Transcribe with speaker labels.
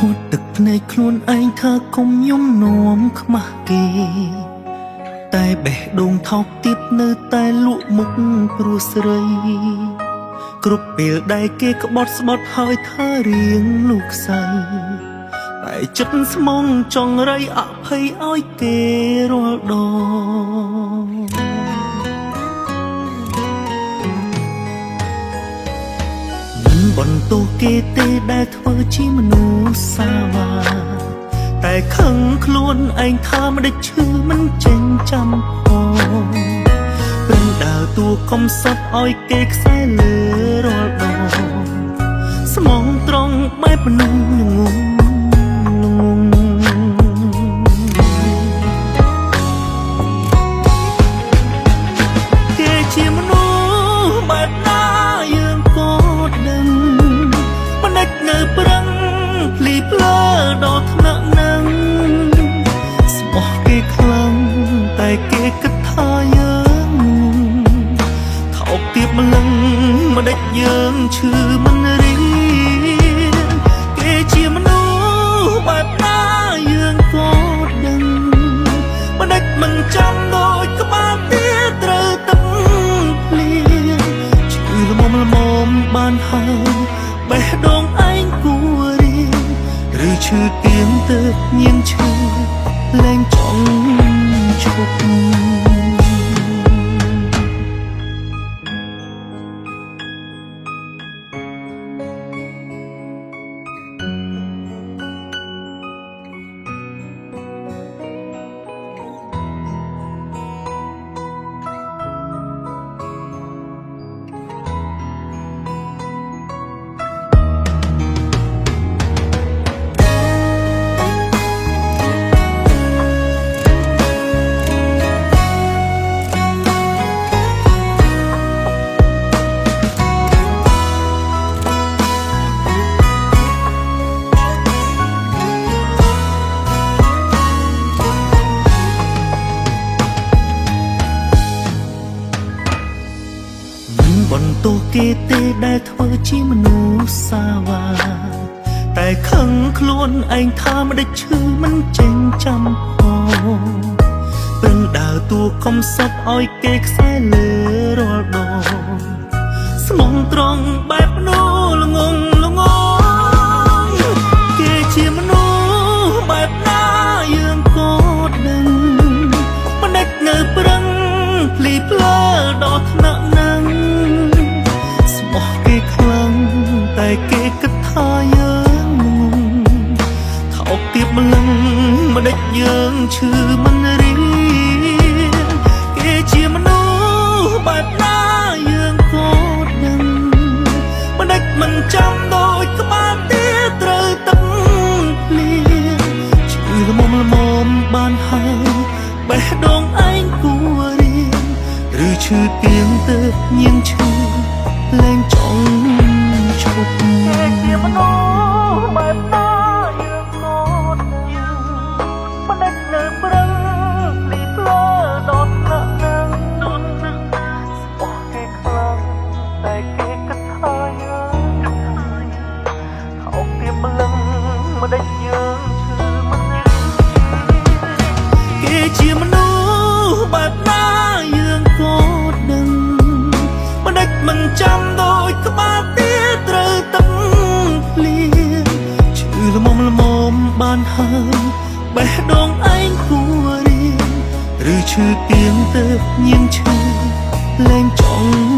Speaker 1: ហូតទឹកភ្នែកខ្លួនឯងថាកុំយំនោមខ្មាស់គេតែបេះដូងថោកទៀតនៅតែលក់មុខព្រោះស្រីគ្រប់ពេលដែលគេក្បត់ស្បត់ហើយថារៀងលោកស្រីតែចិត្តស្មងចង់រៃអភ័យឲ្យគេរាល់ដងមិនបន្ទោសគេទេដែលធ្វើជាមនុស្សសាវាតែខឹងខ្លួនឯងថាមិនដេចឈឺមិនចេញចាំផងព្រឹងដើរតួកុំសត់ឲ្យគេខ្សែលើរាល់ដងស្មងត្រង់បែបមនុស្សងងគេជាមនុស្សបែបណាយើងក៏ដឹងមិនដេចនៅប្រឹងភ្លីភ្លើដល់ថ្នាក់នឹងស្មោះគេខ្លាំងតែគេគិតថាយើងថោកទាបម្លឹងមិនដេចយើងឈឺមិនរៀងគេជាមនុស្សបែបណាយើងក៏ដឹងមិនដេចមិនចាំដូចក្បាលទាត្រូវទឹកភ្លៀងឈឺល្មមបានហើយបេះដូងឯងគួររៀងឬឈឺទៀងទៅញៀនឈឺលែងចង់ឈប់បន្ទោសគេទេដែលធ្វើជាមនុស្សសាវាតែខឹងខ្លួនឯងថាមិនដេចឈឺមិនចេញចាំផងព្រឹងដើរតួកុំសត់ឲ្យគេខ្សែលើរាល់ដងស្មងត្រង់បែបមនុស្សល្ងងគេជាមនុស្សបែបណាយើងក៏ដឹងមិនដេចនៅប្រឹងភ្លីភ្លើដល់ថ្នាក់នឹងតែគេគិតថាយើងថោកទាបម្លឹងមិនដេចយើងឈឺមិនរៀងគេជាមនុស្សបែបណាយើងក៏ដឹងមិនដេចមិនចាំដូចក្បាលទាត្រូវទឹកភ្លៀងឈឺល្មមបានហើយបេះដូងឯងគួររៀងឬឈឺទៀងទៅញៀនឈឺលែងចង់ឈប់គេជាមនុស្សបែបណាយើងក៏យើងមិនដេចនៅប្រឹងភ្លីភ្លើដល់ថ្នាក់នឹងស្បោះគេខ្លាំងតែគេគិតថាយើងថោកទាបម្លឹងមិនដេចយើងឈឺមិនរៀងគេជាមនុស្សបែបណាយើងក៏ដឹងមិនដេចមិនចាំដូចក្បាលត្រូវទឹកភ្លៀងឈឺល្មមបានហើយបេះដូងឯងគួររៀងឬឈឺទៀងទៅញៀនឈឺលែងចង់